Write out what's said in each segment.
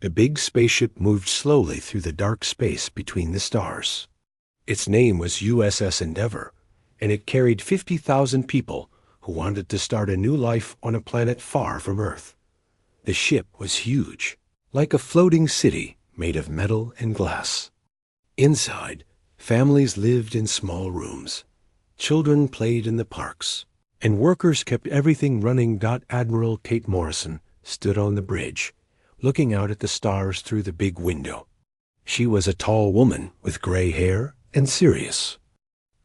The big spaceship moved slowly through the dark space between the stars. Its name was USS Endeavour, and it carried 50,000 people who wanted to start a new life on a planet far from Earth. The ship was huge, like a floating city made of metal and glass. Inside, families lived in small rooms. Children played in the parks, and workers kept everything running. Admiral Kate Morrison stood on the bridge, looking out at the stars through the big window. She was a tall woman with gray hair and serious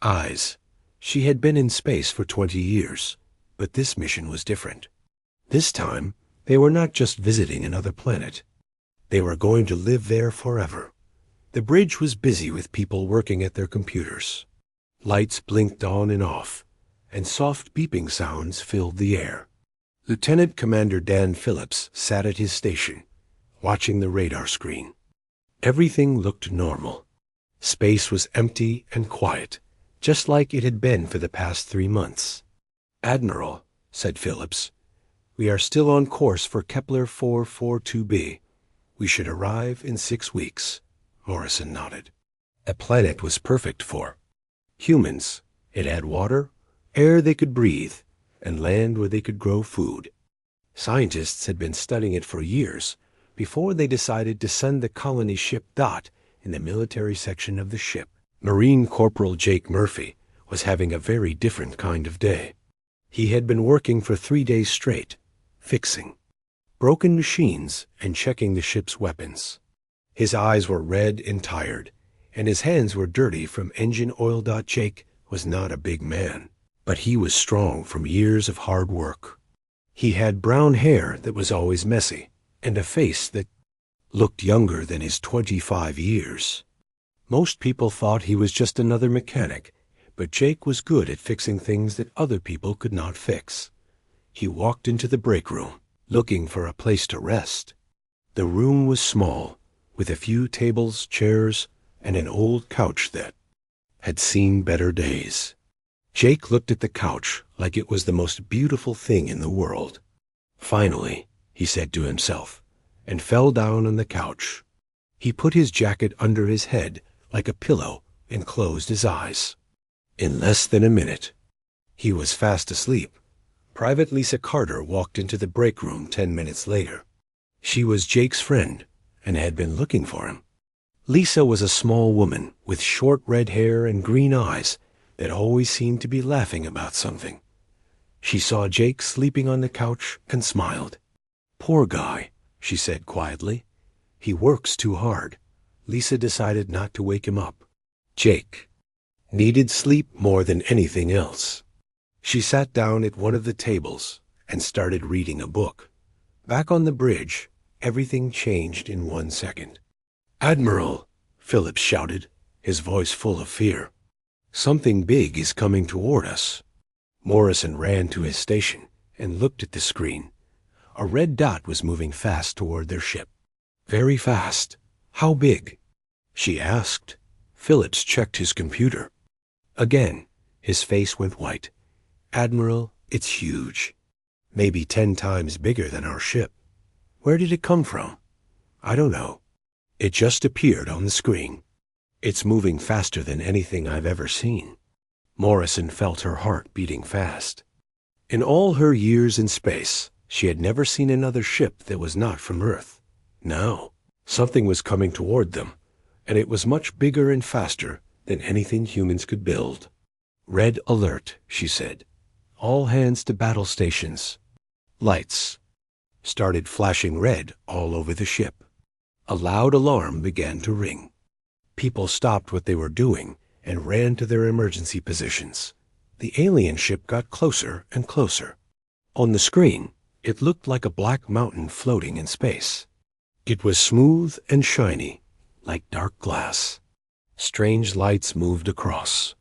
eyes. She had been in space for 20 years, but this mission was different. This time, they were not just visiting another planet. They were going to live there forever. The bridge was busy with people working at their computers. Lights blinked on and off, and soft beeping sounds filled the air. Lieutenant Commander Dan Phillips sat at his station, watching the radar screen. Everything looked normal. Space was empty and quiet, just like it had been for the past 3 months. "Admiral," said Phillips, "we are still on course for Kepler 442b. We should arrive in 6 weeks." Morrison nodded. A planet was perfect for humans. It had water, air they could breathe, and land where they could grow food. Scientists had been studying it for years before they decided to send the colony ship Dot in the military section of the ship. Marine Corporal Jake Murphy was having a very different kind of day. He had been working for 3 days straight, fixing broken machines and checking the ship's weapons. His eyes were red and tired, and his hands were dirty from engine oil. Jake was not a big man, but he was strong from years of hard work. He had brown hair that was always messy, and a face that looked younger than his 25 years. Most people thought he was just another mechanic, but Jake was good at fixing things that other people could not fix. He walked into the break room, looking for a place to rest. The room was small, with a few tables, chairs, and an old couch that had seen better days. Jake looked at the couch like it was the most beautiful thing in the world. "Finally," he said to himself, and fell down on the couch. He put his jacket under his head like a pillow and closed his eyes. In less than a minute, he was fast asleep. Private Lisa Carter walked into the break room 10 minutes later. She was Jake's friend and had been looking for him. Lisa was a small woman with short red hair and green eyes that always seemed to be laughing about something. She saw Jake sleeping on the couch and smiled. "Poor guy," she said quietly. "He works too hard." Lisa decided not to wake him up. Jake needed sleep more than anything else. She sat down at one of the tables and started reading a book. Back on the bridge, everything changed in 1 second. "Admiral," Phillips shouted, his voice full of fear. "Something big is coming toward us." Morrison ran to his station and looked at the screen. A red dot was moving fast toward their ship. Very fast. "How big?" she asked. Phillips checked his computer. Again, his face went white. "Admiral, it's huge. Maybe 10 times bigger than our ship." "Where did it come from?" "I don't know. It just appeared on the screen. It's moving faster than anything I've ever seen." Morrison felt her heart beating fast. In all her years in space, she had never seen another ship that was not from Earth. Now, something was coming toward them, and it was much bigger and faster than anything humans could build. "Red alert," she said. "All hands to battle stations." Lights started flashing red all over the ship. A loud alarm began to ring. People stopped what they were doing and ran to their emergency positions. The alien ship got closer and closer. On the screen, it looked like a black mountain floating in space. It was smooth and shiny, like dark glass. Strange lights moved across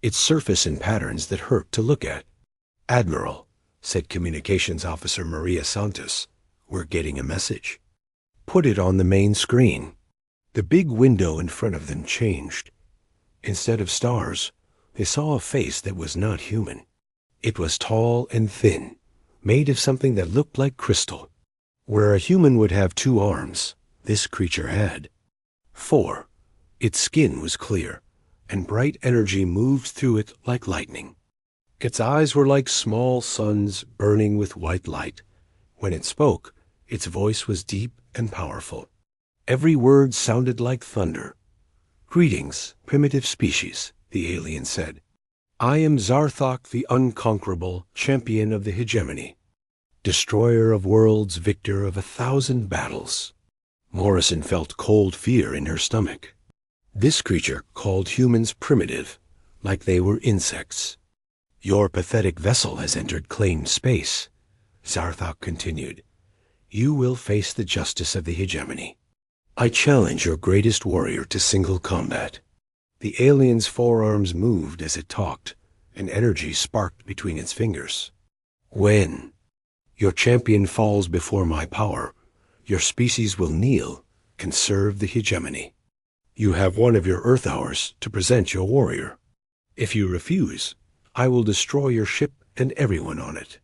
its surface in patterns that hurt to look at. "Admiral," said Communications Officer Maria Santos, "we're getting a message." "Put it on the main screen." The big window in front of them changed. Instead of stars, they saw a face that was not human. It was tall and thin, made of something that looked like crystal. Where a human would have 2 arms, This creature had. 4. Its skin was clear, and bright energy moved through it like lightning. Its eyes were like small suns burning with white light. When it spoke, its voice was deep and powerful. Every word sounded like thunder. "Greetings, primitive species," the alien said. "I am Zarthok the Unconquerable, champion of the hegemony. Destroyer of worlds, victor of 1,000 battles." Morrison felt cold fear in her stomach. This creature called humans primitive, like they were insects. "Your pathetic vessel has entered claimed space," Zarthok continued. "You will face the justice of the hegemony. I challenge your greatest warrior to single combat." The alien's forearms moved as it talked, and energy sparked between its fingers. "When your champion falls before my power, your species will kneel and serve the hegemony. You have one of your Earth hours to present your warrior. If you refuse, I will destroy your ship and everyone on it."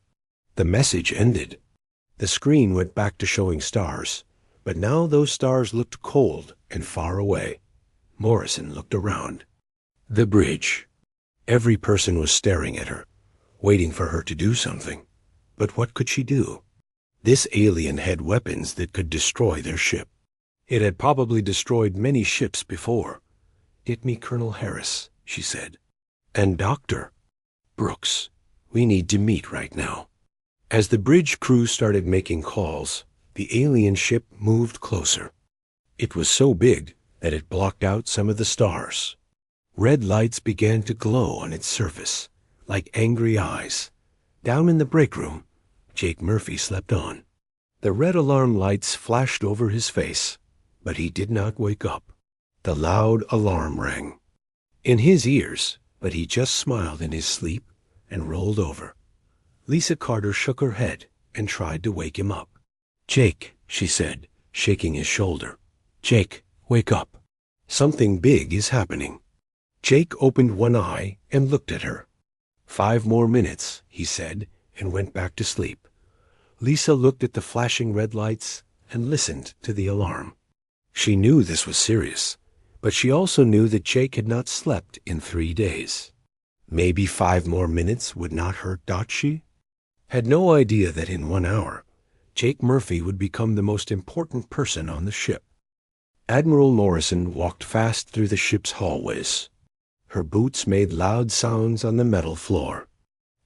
The message ended. The screen went back to showing stars, but now those stars looked cold and far away. Morrison looked around. The bridge. Every person was staring at her, waiting for her to do something. But what could she do? This alien had weapons that could destroy their ship. It had probably destroyed many ships before. "Get me Colonel Harris," she said. "And Dr. Brooks. We need to meet right now." As the bridge crew started making calls, the alien ship moved closer. It was so big that it blocked out some of the stars. Red lights began to glow on its surface, like angry eyes. Down in the break room, Jake Murphy slept on. The red alarm lights flashed over his face, but he did not wake up. The loud alarm rang in his ears, but he just smiled in his sleep and rolled over. Lisa Carter shook her head and tried to wake him up. "Jake," she said, shaking his shoulder. "Jake, wake up. Something big is happening." Jake opened one eye and looked at her. "5 more minutes," he said, and went back to sleep. Lisa looked at the flashing red lights and listened to the alarm. She knew this was serious, but she also knew that Jake had not slept in 3 days. Maybe 5 more minutes would not hurt Dotchi? Had no idea that in 1 hour, Jake Murphy would become the most important person on the ship. Admiral Morrison walked fast through the ship's hallways. Her boots made loud sounds on the metal floor.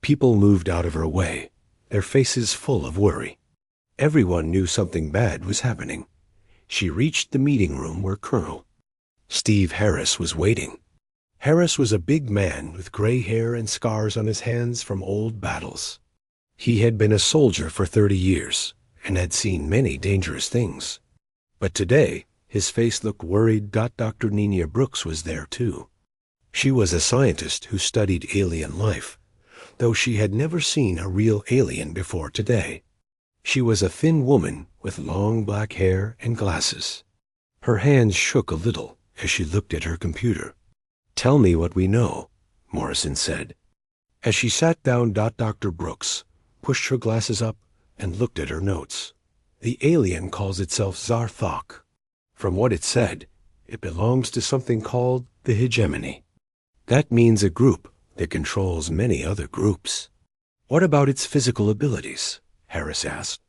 People moved out of her way, their faces full of worry. Everyone knew something bad was happening. She reached the meeting room where Colonel Steve Harris was waiting. Harris was a big man with gray hair and scars on his hands from old battles. He had been a soldier for 30 years and had seen many dangerous things. But today, his face looked worried. Dr. Nina Brooks was there too. She was a scientist who studied alien life, though she had never seen a real alien before today. She was a thin woman with long black hair and glasses. Her hands shook a little as she looked at her computer. "Tell me what we know," Morrison said. As she sat down, Dr. Brooks pushed her glasses up and looked at her notes. "The alien calls itself Zarthok. From what it said, it belongs to something called the hegemony. That means a group that controls many other groups." "What about its physical abilities?" Harris asked.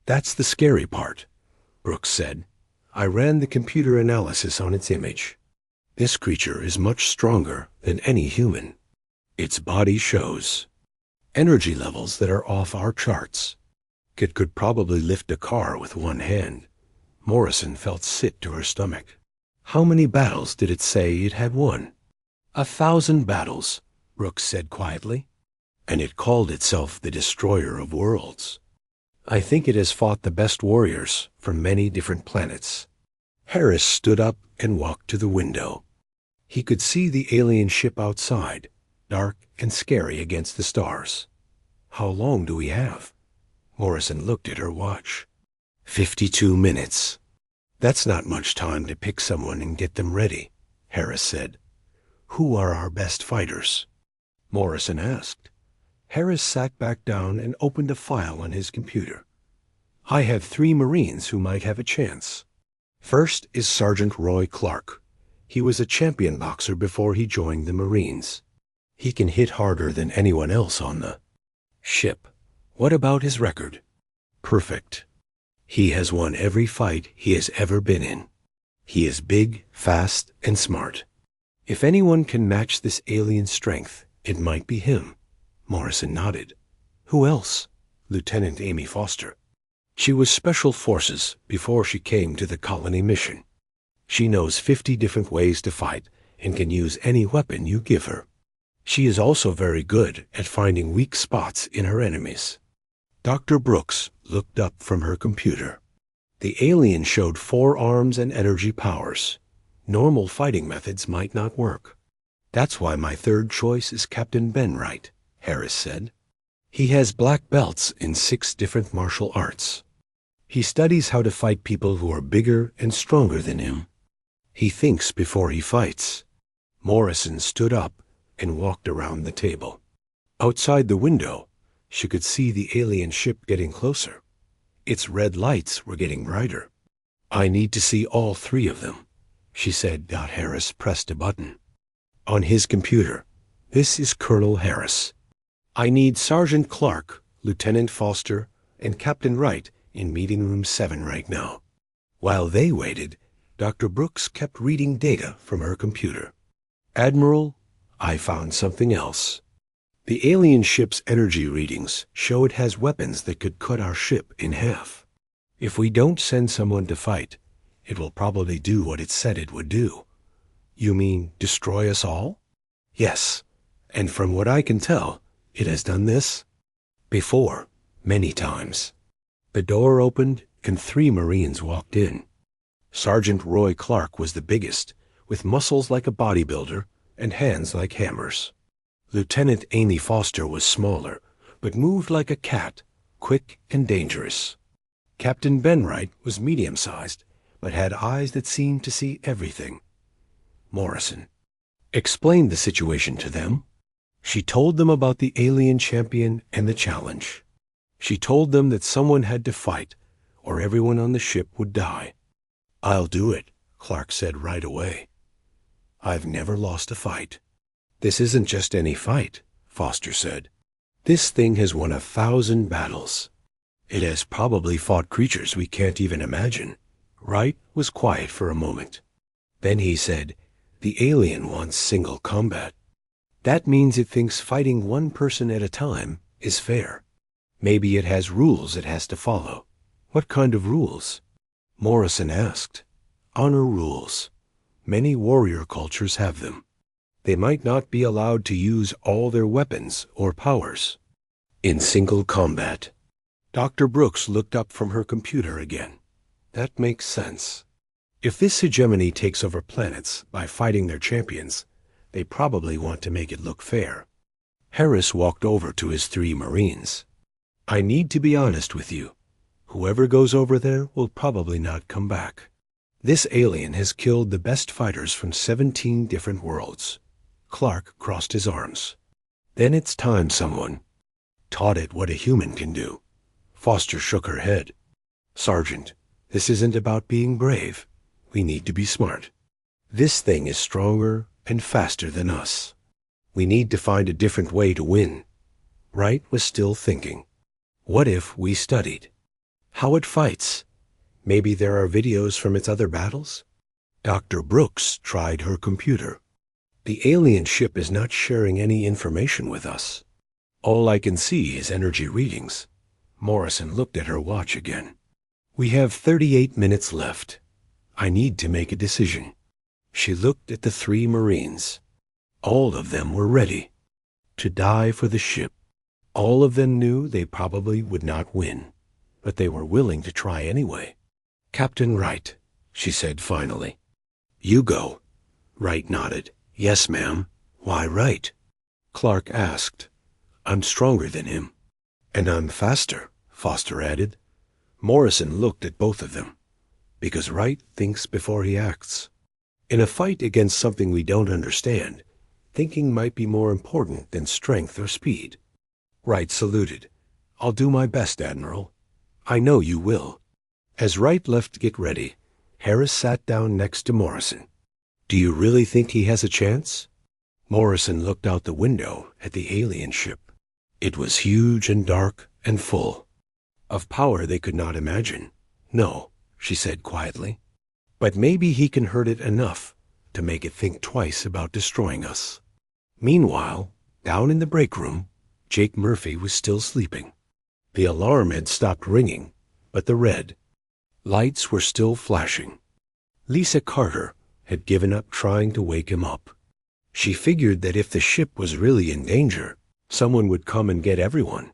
"That's the scary part," Brooks said. "I ran the computer analysis on its image. This creature is much stronger than any human. Its body shows energy levels that are off our charts. It could probably lift a car with one hand." Morrison felt sick to her stomach. "How many battles did it say it had won?" 1,000 battles, Brooks said quietly. "And it called itself the Destroyer of Worlds. I think it has fought the best warriors from many different planets." Harris stood up and walked to the window. He could see the alien ship outside, dark and scary against the stars. "How long do we have?" Morrison looked at her watch. 52 minutes. "That's not much time to pick someone and get them ready," Harris said. "Who are our best fighters?" Morrison asked. Harris sat back down and opened a file on his computer. "I have 3 Marines who might have a chance. First is Sergeant Roy Clark. He was a champion boxer before he joined the Marines. He can hit harder than anyone else on the ship. What about his record? Perfect. He has won every fight he has ever been in. He is big, fast, and smart. If anyone can match this alien strength, it might be him. Morrison nodded. Who else? Lieutenant Amy Foster. She was Special Forces before she came to the colony mission. She knows 50 different ways to fight and can use any weapon you give her. She is also very good at finding weak spots in her enemies. Dr. Brooks looked up from her computer. The alien showed 4 arms and energy powers. Normal fighting methods might not work. That's why my third choice is Captain Benwright, Harris said. He has black belts in 6 different martial arts. He studies how to fight people who are bigger and stronger than him. He thinks before he fights. Morrison stood up and walked around the table. Outside the window, she could see the alien ship getting closer. Its red lights were getting brighter. I need to see all 3 of them, she said. Harris pressed a button. On his computer, this is Colonel Harris. I need Sergeant Clark, Lieutenant Foster, and Captain Wright in meeting room 7 right now. While they waited, Dr. Brooks kept reading data from her computer. Admiral, I found something else. The alien ship's energy readings show it has weapons that could cut our ship in half. If we don't send someone to fight, it will probably do what it said it would do. You mean destroy us all? Yes, and from what I can tell, it has done this before, many times. The door opened and 3 Marines walked in. Sergeant Roy Clark was the biggest, with muscles like a bodybuilder and hands like hammers. Lieutenant Amy Foster was smaller, but moved like a cat, quick and dangerous. Captain Benwright was medium-sized, but had eyes that seemed to see everything. Morrison explained the situation to them. She told them about the alien champion and the challenge. She told them that someone had to fight, or everyone on the ship would die. I'll do it, Clark said right away. I've never lost a fight. This isn't just any fight, Foster said. This thing has won 1,000 battles. It has probably fought creatures we can't even imagine. Wright was quiet for a moment. Then he said, the alien wants single combat. That means it thinks fighting one person at a time is fair. Maybe it has rules it has to follow. What kind of rules? Morrison asked. Honor rules. Many warrior cultures have them. They might not be allowed to use all their weapons or powers in single combat. Dr. Brooks looked up from her computer again. That makes sense. If this hegemony takes over planets by fighting their champions, they probably want to make it look fair. Harris walked over to his 3 Marines. I need to be honest with you. Whoever goes over there will probably not come back. This alien has killed the best fighters from 17 different worlds. Clark crossed his arms. Then it's time someone taught it what a human can do. Foster shook her head. Sergeant, this isn't about being brave. We need to be smart. This thing is stronger and faster than us. We need to find a different way to win. Wright was still thinking. What if we studied how it fights? Maybe there are videos from its other battles? Dr. Brooks tried her computer. The alien ship is not sharing any information with us. All I can see is energy readings. Morrison looked at her watch again. We have 38 minutes left. I need to make a decision. She looked at the 3 Marines. All of them were ready to die for the ship. All of them knew they probably would not win, but they were willing to try anyway. Captain Wright, she said finally. You go. Wright nodded. Yes, ma'am. Why Wright? Clark asked. I'm stronger than him. And I'm faster, Foster added. Morrison looked at both of them. Because Wright thinks before he acts. In a fight against something we don't understand, thinking might be more important than strength or speed. Wright saluted. I'll do my best, Admiral. I know you will. As Wright left to get ready, Harris sat down next to Morrison. "Do you really think he has a chance?" Morrison looked out the window at the alien ship. It was huge and dark and full of power they could not imagine. "No," she said quietly. "But maybe he can hurt it enough to make it think twice about destroying us." Meanwhile, down in the break room, Jake Murphy was still sleeping. The alarm had stopped ringing, but the red lights were still flashing. Lisa Carter had given up trying to wake him up. She figured that if the ship was really in danger, someone would come and get everyone.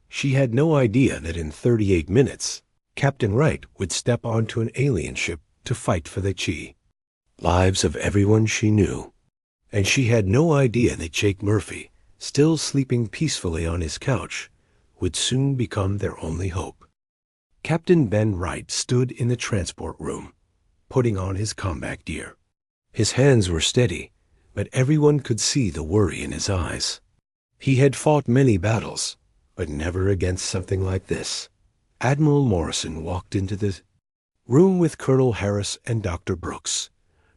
She had no idea that in 38 minutes, Captain Wright would step onto an alien ship to fight for the lives of everyone she knew. And she had no idea that Jake Murphy, still sleeping peacefully on his couch, would soon become their only hope. Captain Ben Wright stood in the transport room, putting on his combat gear. His hands were steady, but everyone could see the worry in his eyes. He had fought many battles, but never against something like this. Admiral Morrison walked into the room with Colonel Harris and Dr. Brooks.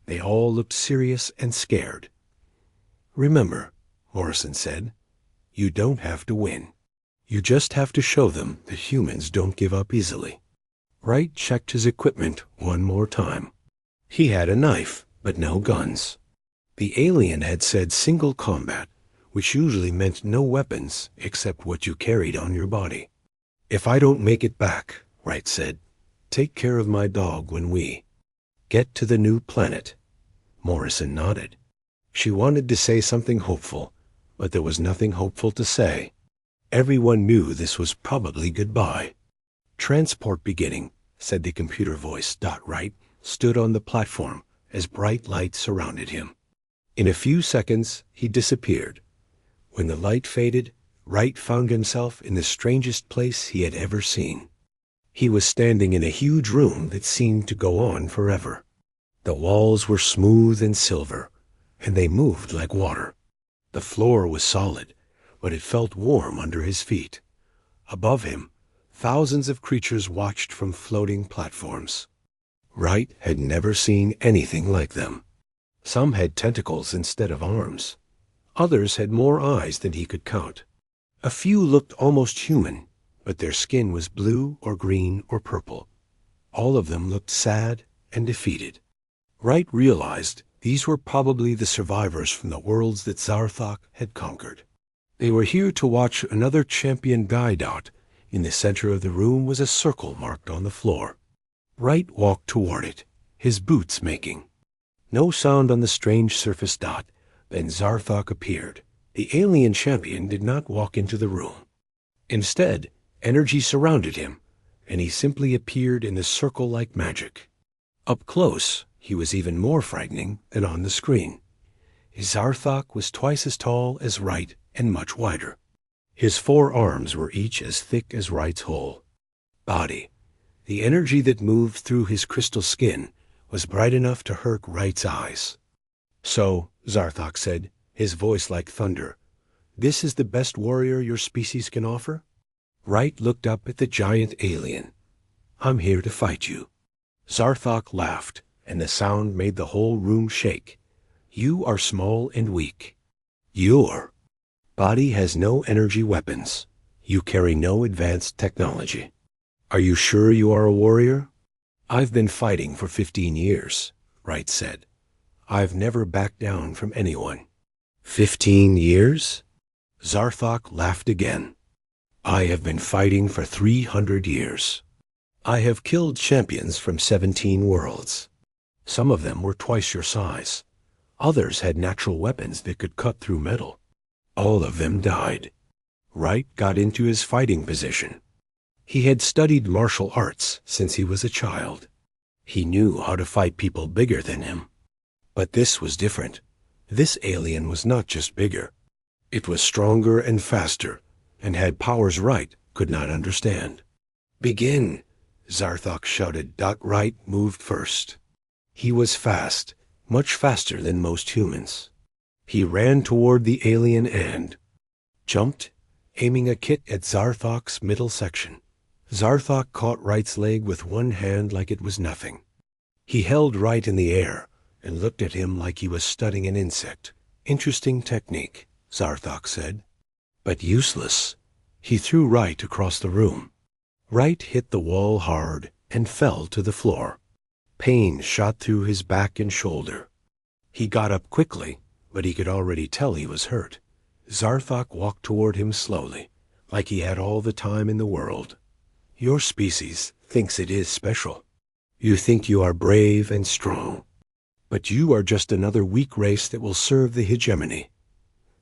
They all looked serious and scared. "Remember," Morrison said, "you don't have to win. You just have to show them that humans don't give up easily." Wright checked his equipment one more time. He had a knife, but no guns. The alien had said single combat, which usually meant no weapons except what you carried on your body. "If I don't make it back," Wright said, "take care of my dog when we get to the new planet." Morrison nodded. She wanted to say something hopeful, but there was nothing hopeful to say. Everyone knew this was probably goodbye. "Transport beginning," said the computer voice. Wright stood on the platform as bright light surrounded him. In a few seconds, he disappeared. When the light faded, Wright found himself in the strangest place he had ever seen. He was standing in a huge room that seemed to go on forever. The walls were smooth and silver, and they moved like water. The floor was solid, but it felt warm under his feet. Above him, thousands of creatures watched from floating platforms. Wright had never seen anything like them. Some had tentacles instead of arms. Others had more eyes than he could count. A few looked almost human, but their skin was blue or green or purple. All of them looked sad and defeated. Wright realized these were probably the survivors from the worlds that Zarthok had conquered. They were here to watch another champion guide out. In the center of the room was a circle marked on the floor. Wright walked toward it, his boots making. No sound on the strange surface. Then Zarthok appeared. The alien champion did not walk into the room. Instead, energy surrounded him, and he simply appeared in the circle like magic. Up close, he was even more frightening than on the screen. Zarthok was twice as tall as Wright and much wider. His 4 arms were each as thick as Wright's whole body. The energy that moved through his crystal skin was bright enough to hurt Wright's eyes. "So," Zarthok said, his voice like thunder, "this is the best warrior your species can offer?" Wright looked up at the giant alien. "I'm here to fight you." Zarthok laughed, and the sound made the whole room shake. "You are small and weak. Your body has no energy weapons. You carry no advanced technology. Are you sure you are a warrior?" "I've been fighting for 15 years, Wright said. "I've never backed down from anyone." 15 years? Zarthok laughed again. "I have been fighting for 300 years. I have killed champions from 17 worlds. Some of them were twice your size. Others had natural weapons that could cut through metal. All of them died." Wright got into his fighting position. He had studied martial arts since he was a child. He knew how to fight people bigger than him. But this was different. This alien was not just bigger. It was stronger and faster, and had powers Wright could not understand. "Begin!" Zarthok shouted. Wright moved first. He was fast, much faster than most humans. He ran toward the alien and jumped, aiming a kick at Zarthok's middle section. Zarthok caught Wright's leg with one hand like it was nothing. He held Wright in the air and looked at him like he was studying an insect. Interesting technique, Zarthok said. But useless. He threw Wright across the room. Wright hit the wall hard and fell to the floor. Pain shot through his back and shoulder. He got up quickly, but he could already tell he was hurt. Zarthok walked toward him slowly, like he had all the time in the world. Your species thinks it is special. You think you are brave and strong. But you are just another weak race that will serve the hegemony.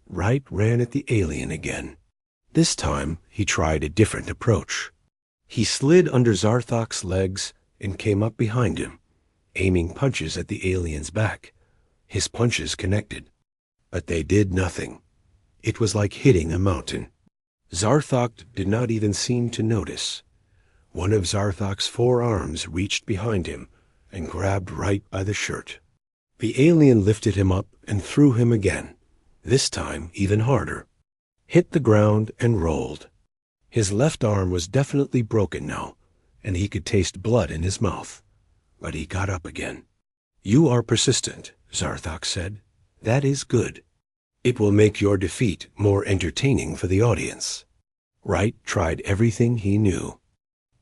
Wright ran at the alien again. This time, he tried a different approach. He slid under Zarthok's legs and came up behind him, aiming punches at the alien's back. His punches connected, but they did nothing. It was like hitting a mountain. Zarthok did not even seem to notice. One of Zarthok's forearms reached behind him and grabbed Wright by the shirt. The alien lifted him up and threw him again, this time even harder. Hit the ground and rolled. His left arm was definitely broken now, and he could taste blood in his mouth. But he got up again. You are persistent, Zarthok said. That is good. It will make your defeat more entertaining for the audience. Wright tried everything he knew.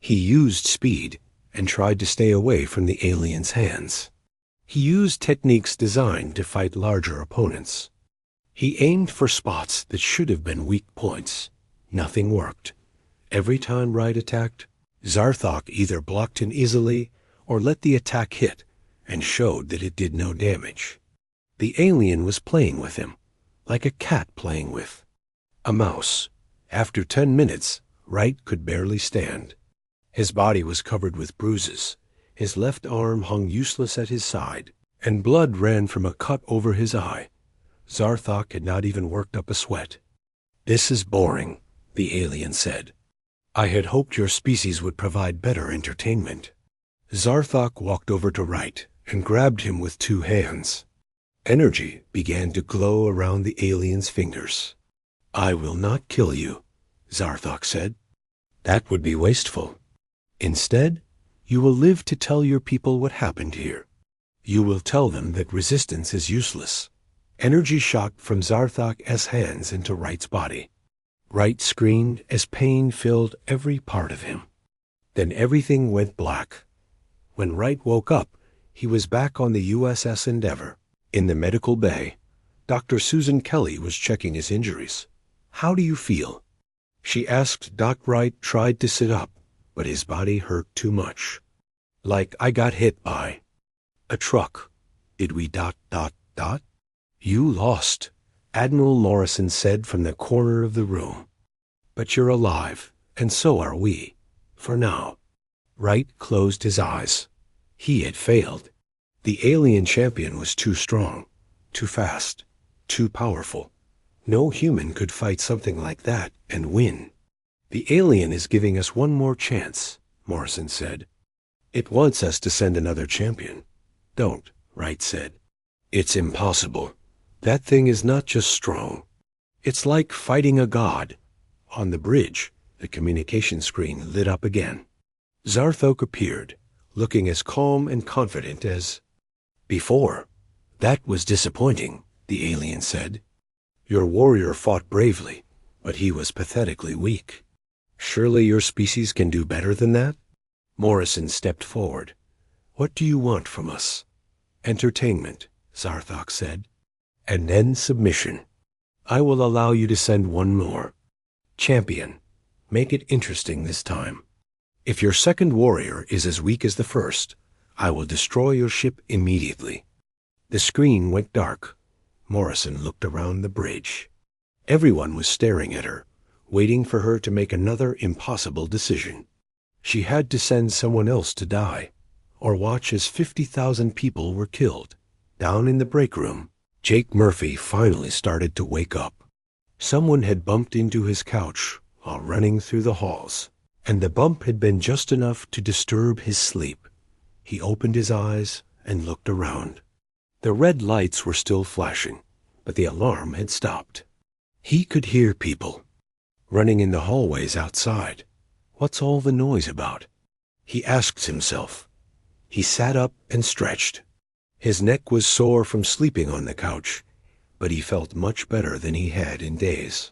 He used speed and tried to stay away from the alien's hands. He used techniques designed to fight larger opponents. He aimed for spots that should have been weak points. Nothing worked. Every time Wright attacked, Zarthok either blocked him easily or let the attack hit and showed that it did no damage. The alien was playing with him, like a cat playing with a mouse. After 10 minutes, Wright could barely stand. His body was covered with bruises. His left arm hung useless at his side, and blood ran from a cut over his eye. Zarthok had not even worked up a sweat. This is boring, the alien said. I had hoped your species would provide better entertainment. Zarthok walked over to Wright and grabbed him with 2 hands. Energy began to glow around the alien's fingers. I will not kill you, Zarthok said. That would be wasteful. Instead, you will live to tell your people what happened here. You will tell them that resistance is useless. Energy shot from Zarthok's hands into Wright's body. Wright screamed as pain filled every part of him. Then everything went black. When Wright woke up, he was back on the USS Endeavour. In the medical bay, Dr. Susan Kelly was checking his injuries. How do you feel? She asked. Doc Wright tried to sit up, but his body hurt too much. Like I got hit by a truck. Did we ... You lost, Admiral Morrison said from the corner of the room. But you're alive, and so are we, for now. Wright closed his eyes. He had failed. The alien champion was too strong, too fast, too powerful. No human could fight something like that and win. The alien is giving us one more chance, Morrison said. It wants us to send another champion. Don't, Wright said. It's impossible. That thing is not just strong. It's like fighting a god. On the bridge, the communication screen lit up again. Zarthok appeared, looking as calm and confident as before. That was disappointing, the alien said. Your warrior fought bravely, but he was pathetically weak. Surely your species can do better than that? Morrison stepped forward. What do you want from us? Entertainment, Zarthok said. And then submission. I will allow you to send one more. Champion, make it interesting this time. If your second warrior is as weak as the first, I will destroy your ship immediately. The screen went dark. Morrison looked around the bridge. Everyone was staring at her, waiting for her to make another impossible decision. She had to send someone else to die, or watch as 50,000 people were killed. Down in the break room, Jake Murphy finally started to wake up. Someone had bumped into his couch while running through the halls, and the bump had been just enough to disturb his sleep. He opened his eyes and looked around. The red lights were still flashing, but the alarm had stopped. He could hear people running in the hallways outside. What's all the noise about? He asked himself. He sat up and stretched. His neck was sore from sleeping on the couch, but he felt much better than he had in days.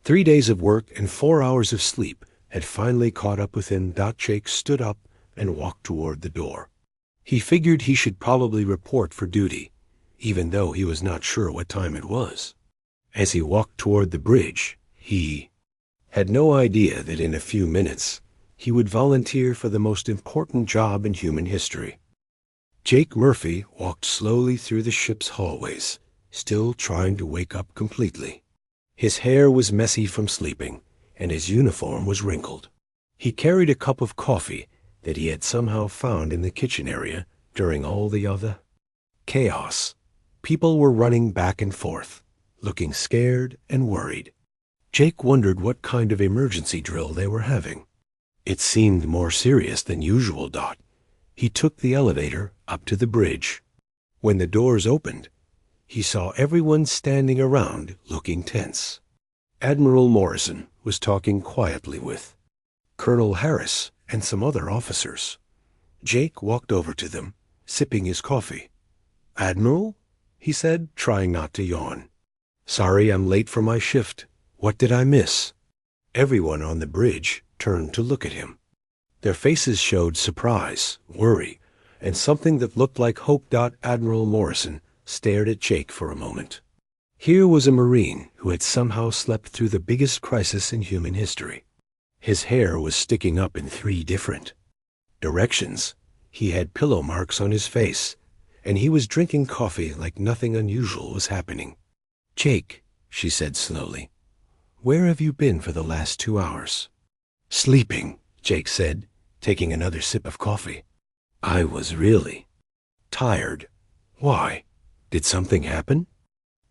3 days of work and 4 hours of sleep had finally caught up with him. Jake stood up and walked toward the door. He figured he should probably report for duty, even though he was not sure what time it was. As he walked toward the bridge, he had no idea that in a few minutes he would volunteer for the most important job in human history. Jake Murphy walked slowly through the ship's hallways, still trying to wake up completely. His hair was messy from sleeping, and his uniform was wrinkled. He carried a cup of coffee that he had somehow found in the kitchen area during all the other chaos. People were running back and forth, looking scared and worried. Jake wondered what kind of emergency drill they were having. It seemed more serious than usual. He took the elevator up to the bridge. When the doors opened, he saw everyone standing around looking tense. Admiral Morrison was talking quietly with Colonel Harris and some other officers. Jake walked over to them, sipping his coffee. "Admiral?" he said, trying not to yawn. "Sorry I'm late for my shift. What did I miss?" Everyone on the bridge turned to look at him. Their faces showed surprise, worry, and something that looked like hope. Admiral Morrison stared at Jake for a moment. Here was a Marine who had somehow slept through the biggest crisis in human history. His hair was sticking up in 3 different directions. He had pillow marks on his face, and he was drinking coffee like nothing unusual was happening. "Jake," she said slowly, "where have you been for the last 2 hours?" "Sleeping," Jake said, taking another sip of coffee. "I was really tired." "Why? Did something happen?"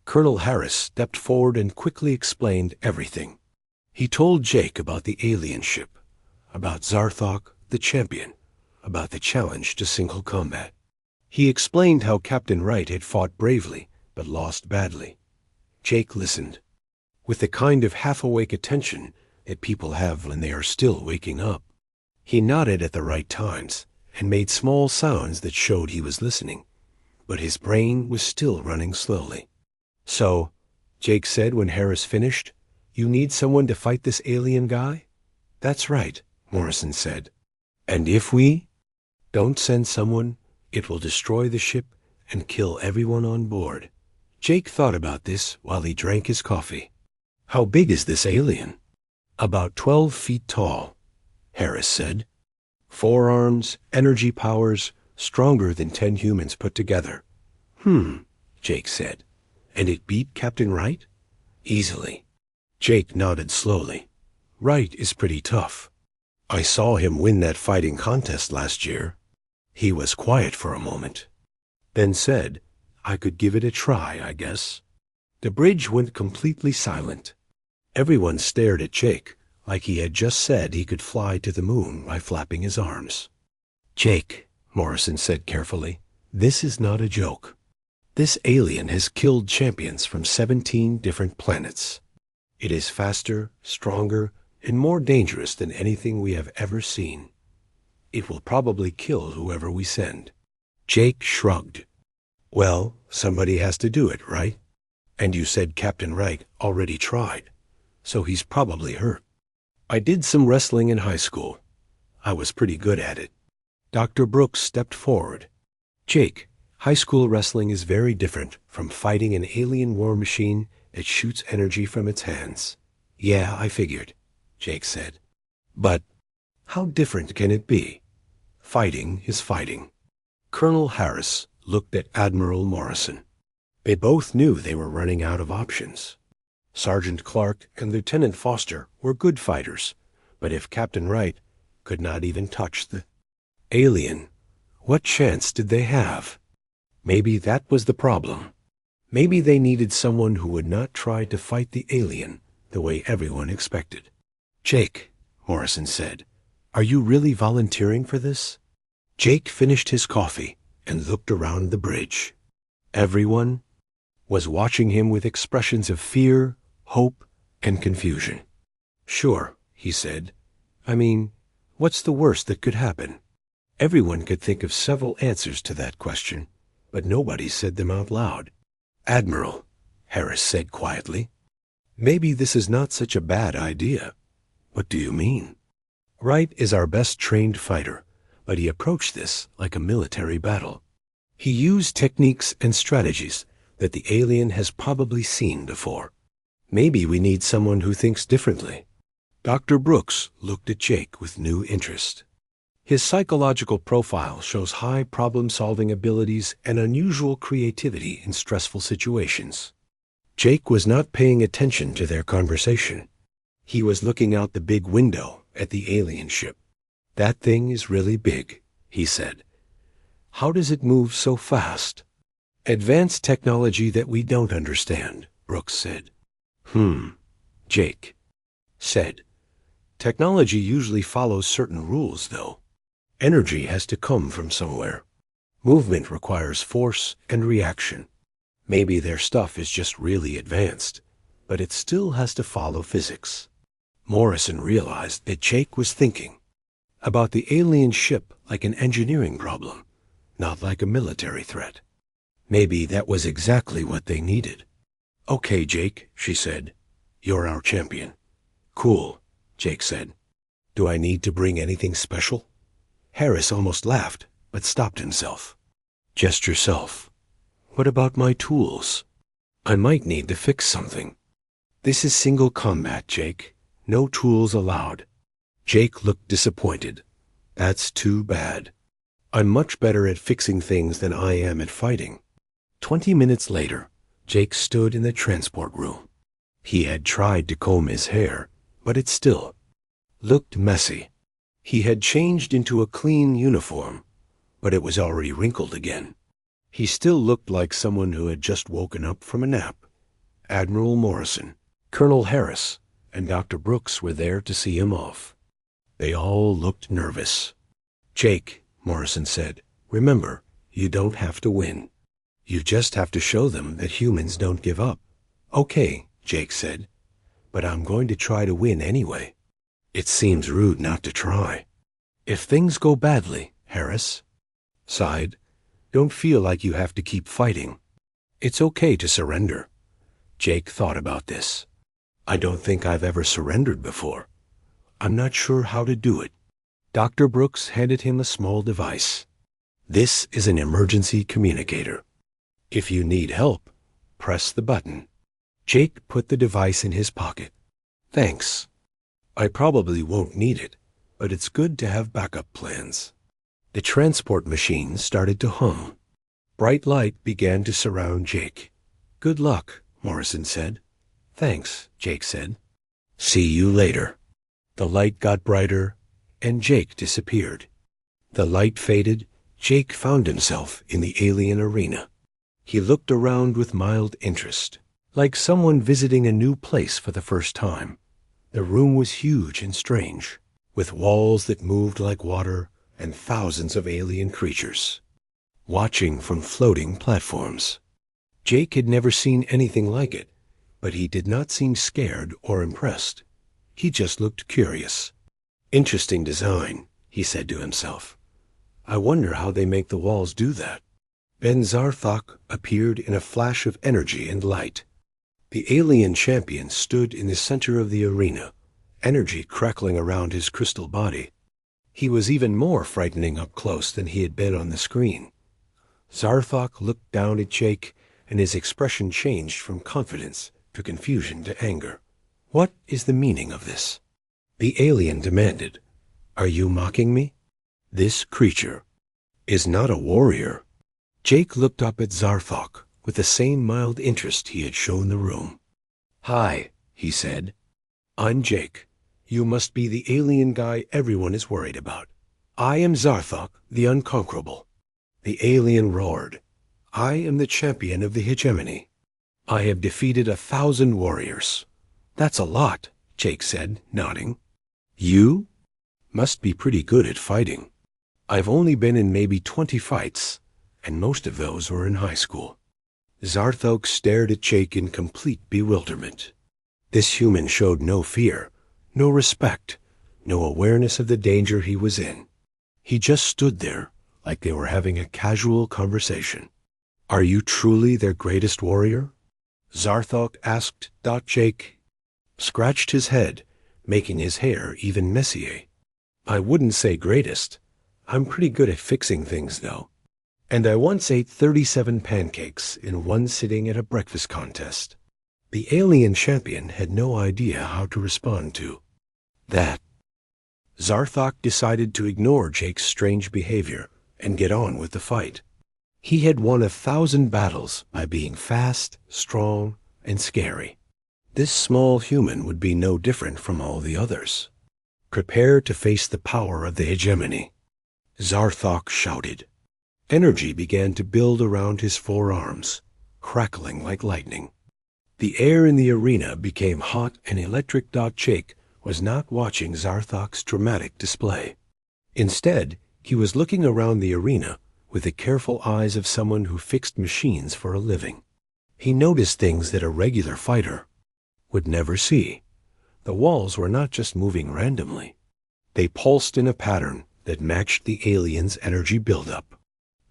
Colonel Harris stepped forward and quickly explained everything. He told Jake about the alien ship, about Zarthok, the champion, about the challenge to single combat. He explained how Captain Wright had fought bravely, but lost badly. Jake listened, with the kind of half-awake attention that people have when they are still waking up. He nodded at the right times and made small sounds that showed he was listening, but his brain was still running slowly. "So," Jake said when Harris finished, "you need someone to fight this alien guy?" "That's right," Morrison said. "And if we don't send someone, it will destroy the ship and kill everyone on board." Jake thought about this while he drank his coffee. "How big is this alien?" "About 12 feet tall," Harris said. "4 arms, energy powers, stronger than 10 humans put together." Jake said. "And it beat Captain Wright?" "Easily." Jake nodded slowly. "Wright is pretty tough. I saw him win that fighting contest last year." He was quiet for a moment, then said, "I could give it a try, I guess." The bridge went completely silent. Everyone stared at Jake, like he had just said he could fly to the moon by flapping his arms. "Jake," Morrison said carefully, "this is not a joke. This alien has killed champions from 17 different planets. It is faster, stronger, and more dangerous than anything we have ever seen. It will probably kill whoever we send." Jake shrugged. "Well, somebody has to do it, right? And you said Captain Wright already tried, so he's probably hurt." "I did some wrestling in high school. I was pretty good at it." Dr. Brooks stepped forward. "Jake, high school wrestling is very different from fighting an alien war machine that shoots energy from its hands." "Yeah, I figured," Jake said. "But how different can it be? Fighting is fighting." Colonel Harris looked at Admiral Morrison. They both knew they were running out of options. Sergeant Clark and Lieutenant Foster were good fighters, but if Captain Wright could not even touch the alien, what chance did they have? Maybe that was the problem. Maybe they needed someone who would not try to fight the alien the way everyone expected. "Jake," Morrison said, "are you really volunteering for this?" Jake finished his coffee and looked around the bridge. Everyone was watching him with expressions of fear, hope, and confusion. "Sure," he said. "I mean, what's the worst that could happen?" Everyone could think of several answers to that question, but nobody said them out loud. "Admiral," Harris said quietly, "maybe this is not such a bad idea." "What do you mean?" "Wright is our best trained fighter, but he approached this like a military battle. He used techniques and strategies that the alien has probably seen before. Maybe we need someone who thinks differently." Dr. Brooks looked at Jake with new interest. His psychological profile shows high problem-solving abilities and unusual creativity in stressful situations. Jake was not paying attention to their conversation. He was looking out the big window at the alien ship. "That thing is really big," he said. "How does it move so fast?" "Advanced technology that we don't understand," Brooks said. Jake said. "Technology usually follows certain rules, though. Energy has to come from somewhere. Movement requires force and reaction. Maybe their stuff is just really advanced, but it still has to follow physics." Morrison realized that Jake was thinking about the alien ship like an engineering problem, not like a military threat. Maybe that was exactly what they needed. "Okay, Jake," she said. "You're our champion." "Cool," Jake said. "Do I need to bring anything special?" Harris almost laughed, but stopped himself. "Just yourself." "What about my tools? I might need to fix something." "This is single combat, Jake. No tools allowed." Jake looked disappointed. "That's too bad. I'm much better at fixing things than I am at fighting." 20 minutes later, Jake stood in the transport room. He had tried to comb his hair, but it still looked messy. He had changed into a clean uniform, but it was already wrinkled again. He still looked like someone who had just woken up from a nap. Admiral Morrison, Colonel Harris, and Dr. Brooks were there to see him off. They all looked nervous. "Jake," Morrison said, "remember, you don't have to win. You just have to show them that humans don't give up." "Okay," Jake said, "but I'm going to try to win anyway." "It seems rude not to try." "If things go badly," Harris sighed, "don't feel like you have to keep fighting. It's okay to surrender." Jake thought about this. "I don't think I've ever surrendered before. I'm not sure how to do it." Dr. Brooks handed him a small device. "This is an emergency communicator. If you need help, press the button." Jake put the device in his pocket. "Thanks. I probably won't need it, but it's good to have backup plans." The transport machine started to hum. Bright light began to surround Jake. "Good luck," Morrison said. "Thanks," Jake said. "See you later." The light got brighter, and Jake disappeared. The light faded. Jake found himself in the alien arena. He looked around with mild interest, like someone visiting a new place for the first time. The room was huge and strange, with walls that moved like water and thousands of alien creatures, watching from floating platforms. Jake had never seen anything like it, but he did not seem scared or impressed. He just looked curious. "Interesting design," he said to himself. "I wonder how they make the walls do that." Ben Zarthok appeared in a flash of energy and light. The alien champion stood in the center of the arena, energy crackling around his crystal body. He was even more frightening up close than he had been on the screen. Zarthok looked down at Jake, and his expression changed from confidence to confusion to anger. "What is the meaning of this?" The alien demanded. "Are you mocking me? This creature is not a warrior." Jake looked up at Zarthok with the same mild interest he had shown the room. "Hi," he said. "I'm Jake. You must be the alien guy everyone is worried about. I am Zarthok, the Unconquerable." The alien roared. "I am the champion of the hegemony. I have defeated 1,000 warriors." "That's a lot," Jake said, nodding. "You must be pretty good at fighting." "I've only been in maybe 20 fights, and most of those were in high school." Zarthok stared at Jake in complete bewilderment. This human showed no fear, no respect, no awareness of the danger he was in. He just stood there, like they were having a casual conversation. "Are you truly their greatest warrior?" Zarthok asked. Jake scratched his head, making his hair even messier. "I wouldn't say greatest. I'm pretty good at fixing things, though. And I once ate 37 pancakes in one sitting at a breakfast contest." The alien champion had no idea how to respond to that. Zarthok decided to ignore Jake's strange behavior and get on with the fight. He had won 1,000 battles by being fast, strong, and scary. This small human would be no different from all the others. "Prepare to face the power of the hegemony," Zarthok shouted. Energy began to build around his forearms, crackling like lightning. The air in the arena became hot and electric. Jake was not watching Zarthok's dramatic display. Instead, he was looking around the arena with the careful eyes of someone who fixed machines for a living. He noticed things that a regular fighter would never see. The walls were not just moving randomly. They pulsed in a pattern that matched the alien's energy buildup.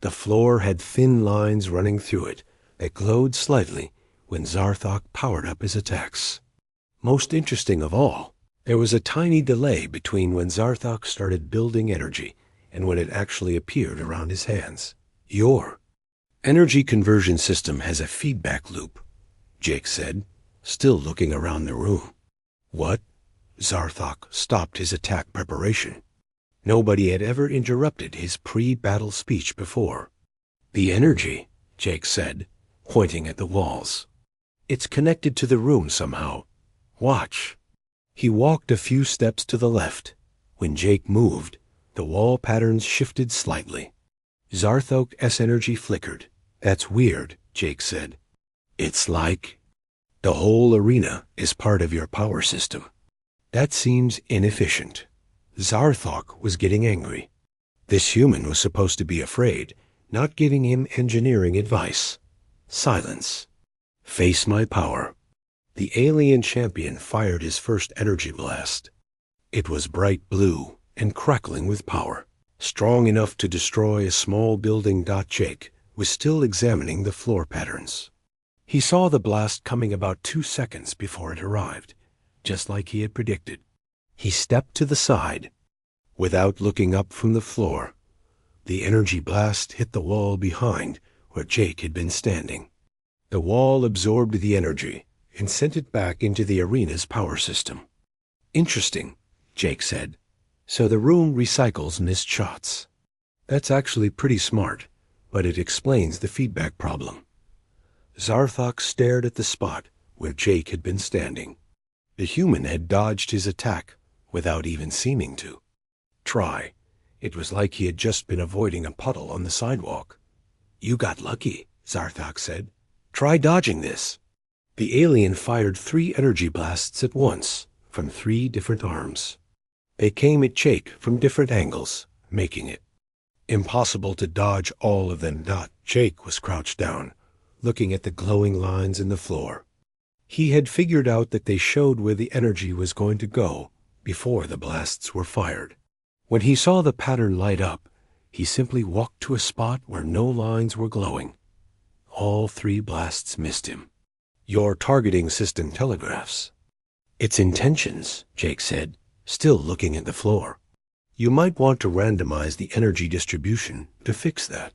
The floor had thin lines running through it that glowed slightly when Zarthok powered up his attacks. Most interesting of all, there was a tiny delay between when Zarthok started building energy and when it actually appeared around his hands. "Your energy conversion system has a feedback loop," Jake said, still looking around the room. "What?" Zarthok stopped his attack preparation. Nobody had ever interrupted his pre-battle speech before. "The energy," Jake said, pointing at the walls. "It's connected to the room somehow. Watch." He walked a few steps to the left. When Jake moved, the wall patterns shifted slightly. Zarthok's energy flickered. "That's weird," Jake said. "It's like the whole arena is part of your power system. That seems inefficient." Zarthok was getting angry. This human was supposed to be afraid, not giving him engineering advice. Silence. "Face my power." The alien champion fired his first energy blast. It was bright blue and crackling with power, strong enough to destroy a small building. Jake was still examining the floor patterns. He saw the blast coming about 2 seconds before it arrived, just like he had predicted. He stepped to the side. Without looking up from the floor, the energy blast hit the wall behind where Jake had been standing. The wall absorbed the energy and sent it back into the arena's power system. "Interesting," Jake said. "So the room recycles missed shots. That's actually pretty smart, but it explains the feedback problem." Zarthok stared at the spot where Jake had been standing. The human had dodged his attack without even seeming to try. It was like he had just been avoiding a puddle on the sidewalk. "You got lucky," Zarthok said. "Try dodging this." The alien fired 3 energy blasts at once from 3 different arms. They came at Jake from different angles, making it impossible to dodge all of them. Jake was crouched down, looking at the glowing lines in the floor. He had figured out that they showed where the energy was going to go before the blasts were fired. When he saw the pattern light up, he simply walked to a spot where no lines were glowing. All 3 blasts missed him. "Your targeting system telegraphs its intentions," Jake said, still looking at the floor. "You might want to randomize the energy distribution to fix that."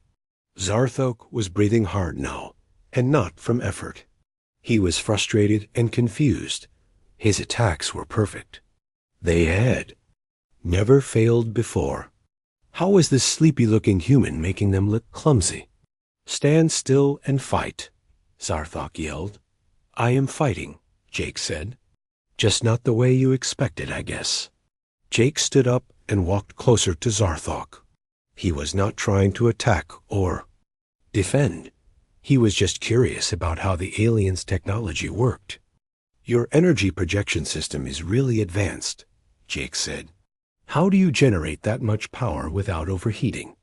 Zarthok was breathing hard now, and not from effort. He was frustrated and confused. His attacks were perfect. They had never failed before. How was this sleepy-looking human making them look clumsy? "Stand still and fight," Zarthok yelled. "I am fighting," Jake said. "Just not the way you expected, I guess." Jake stood up and walked closer to Zarthok. He was not trying to attack or defend. He was just curious about how the alien's technology worked. "Your energy projection system is really advanced," Jake said. "How do you generate that much power without overheating?"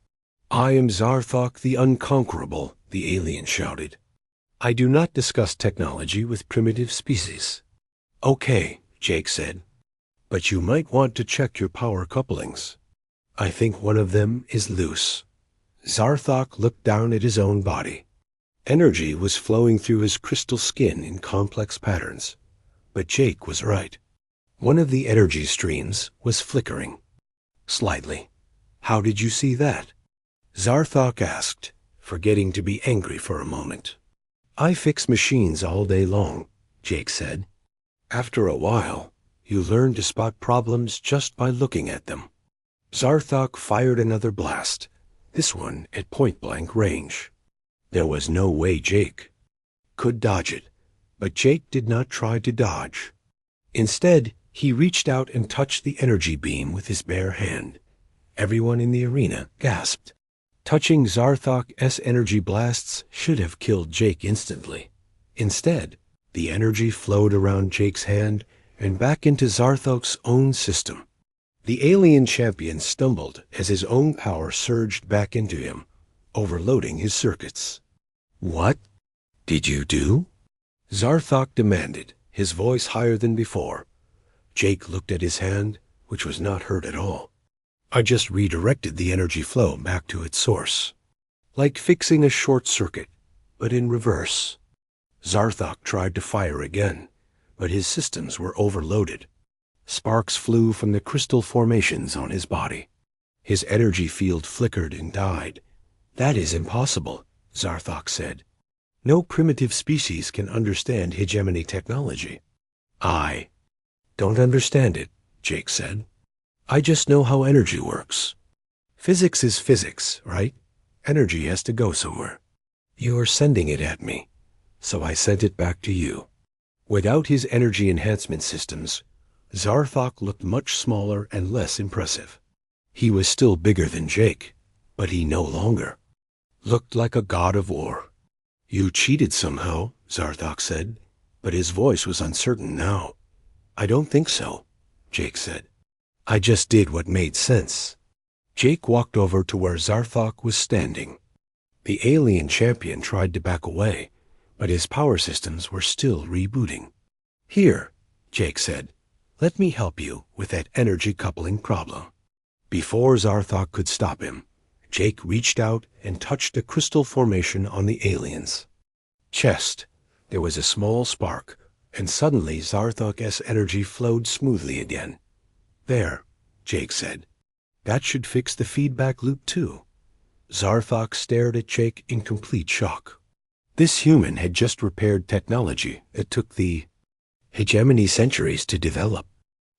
"I am Zarthok the Unconquerable," the alien shouted. "I do not discuss technology with primitive species." "Okay," Jake said. "But you might want to check your power couplings." I think one of them is loose. Zarthok looked down at his own body. Energy was flowing through his crystal skin in complex patterns. But Jake was right. One of the energy streams was flickering. Slightly. How did you see that? Zarthok asked, forgetting to be angry for a moment. I fix machines all day long, Jake said. After a while, you learn to spot problems just by looking at them. Zarthok fired another blast, this one at point-blank range. There was no way Jake could dodge it, but Jake did not try to dodge. Instead, he reached out and touched the energy beam with his bare hand. Everyone in the arena gasped. Touching Zarthok's energy blasts should have killed Jake instantly. Instead, the energy flowed around Jake's hand and back into Zarthok's own system. The alien champion stumbled as his own power surged back into him, overloading his circuits. What did you do? Zarthok demanded, his voice higher than before. Jake looked at his hand, which was not hurt at all. I just redirected the energy flow back to its source. Like fixing a short circuit, but in reverse. Zarthok tried to fire again, but his systems were overloaded. Sparks flew from the crystal formations on his body. His energy field flickered and died. That is impossible, Zarthok said. No primitive species can understand hegemony technology. I don't understand it, Jake said. I just know how energy works. Physics is physics, right? Energy has to go somewhere. You are sending it at me, so I sent it back to you. Without his energy enhancement systems, Zarthok looked much smaller and less impressive. He was still bigger than Jake, but he no longer looked like a god of war. You cheated somehow, Zarthok said, but his voice was uncertain now. I don't think so, Jake said. I just did what made sense. Jake walked over to where Zarthok was standing. The alien champion tried to back away, but his power systems were still rebooting. Here, Jake said, let me help you with that energy coupling problem. Before Zarthok could stop him, Jake reached out and touched a crystal formation on the alien's chest. There was a small spark, and suddenly Zarthok's energy flowed smoothly again. There, Jake said. That should fix the feedback loop too. Zarthok stared at Jake in complete shock. This human had just repaired technology that took the hegemony centuries to develop.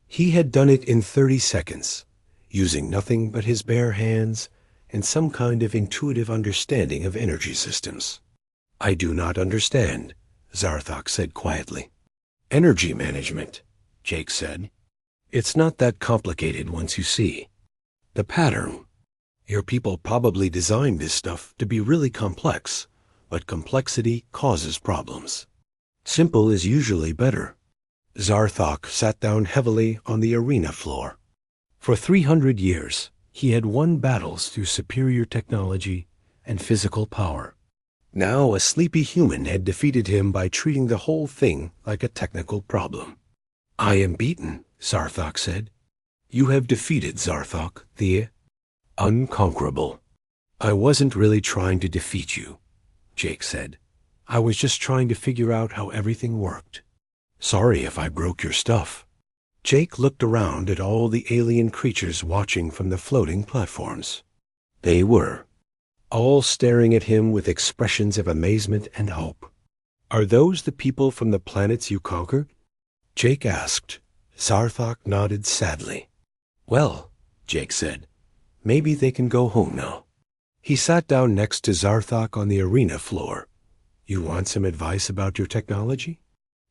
He had done it in 30 seconds, using nothing but his bare hands and some kind of intuitive understanding of energy systems. I do not understand, Zarthok said quietly. Energy management, Jake said. It's not that complicated once you see the pattern. Your people probably designed this stuff to be really complex, but complexity causes problems. Simple is usually better. Zarthok sat down heavily on the arena floor. For 300 years, he had won battles through superior technology and physical power. Now a sleepy human had defeated him by treating the whole thing like a technical problem. I am beaten, Zarthok said. You have defeated Zarthok, the unconquerable. I wasn't really trying to defeat you, Jake said. I was just trying to figure out how everything worked. Sorry if I broke your stuff. Jake looked around at all the alien creatures watching from the floating platforms. They were all staring at him with expressions of amazement and hope. Are those the people from the planets you conquered? Jake asked. Zarthok nodded sadly. Well, Jake said, maybe they can go home now. He sat down next to Zarthok on the arena floor. You want some advice about your technology?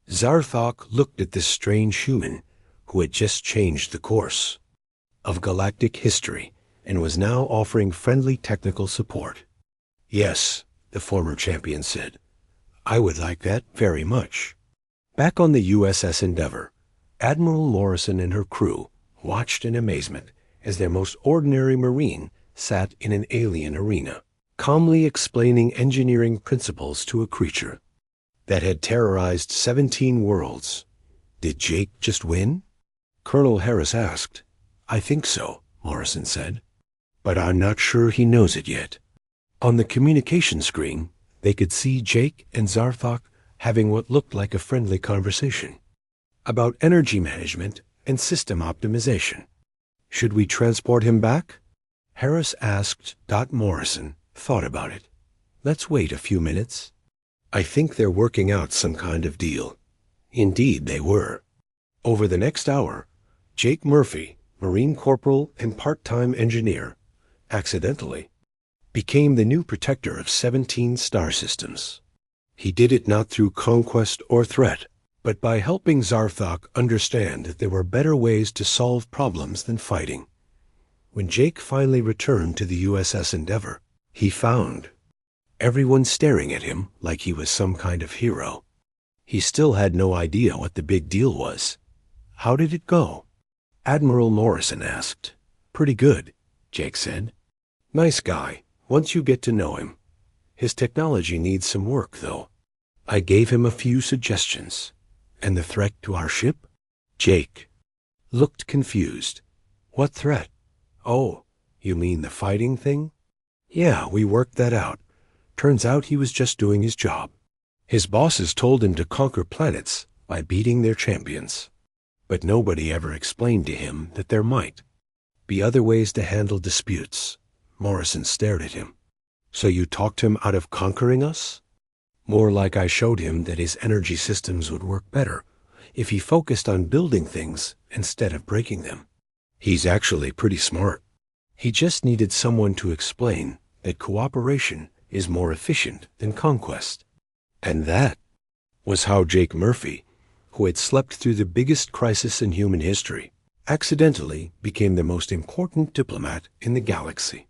Zarthok looked at this strange human who had just changed the course of galactic history and was now offering friendly technical support. Yes, the former champion said. I would like that very much. Back on the USS Endeavour, Admiral Morrison and her crew watched in amazement as their most ordinary Marine sat in an alien arena, calmly explaining engineering principles to a creature that had terrorized 17 worlds. Did Jake just win? Colonel Harris asked. I think so, Morrison said. but I'm not sure he knows it yet. On the communication screen, they could see Jake and Zarthok having what looked like a friendly conversation about energy management and system optimization. Should we transport him back? Harris asked. Morrison thought about it. Let's wait a few minutes. I think they're working out some kind of deal. Indeed they were. Over the next hour, Jake Murphy, Marine Corporal and part-time engineer, accidentally became the new protector of 17 star systems. He did it not through conquest or threat, but by helping Zarthok understand that there were better ways to solve problems than fighting. When Jake finally returned to the USS Endeavour, he found everyone staring at him like he was some kind of hero. He still had no idea what the big deal was. How did it go? Admiral Morrison asked. Pretty good, Jake said. Nice guy, once you get to know him. His technology needs some work, though. I gave him a few suggestions. And the threat to our ship? Jake looked confused. What threat? Oh, you mean the fighting thing? Yeah, we worked that out. Turns out he was just doing his job. His bosses told him to conquer planets by beating their champions. But nobody ever explained to him that there might be other ways to handle disputes. Morrison stared at him. So you talked him out of conquering us? More like I showed him that his energy systems would work better if he focused on building things instead of breaking them. He's actually pretty smart. He just needed someone to explain that cooperation is more efficient than conquest. And that was how Jake Murphy, who had slept through the biggest crisis in human history, accidentally became the most important diplomat in the galaxy.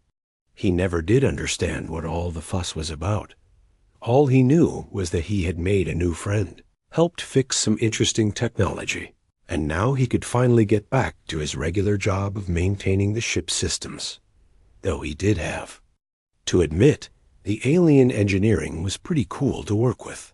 He never did understand what all the fuss was about. All he knew was that he had made a new friend, helped fix some interesting technology, and now he could finally get back to his regular job of maintaining the ship's systems. Though he did have to admit, the alien engineering was pretty cool to work with.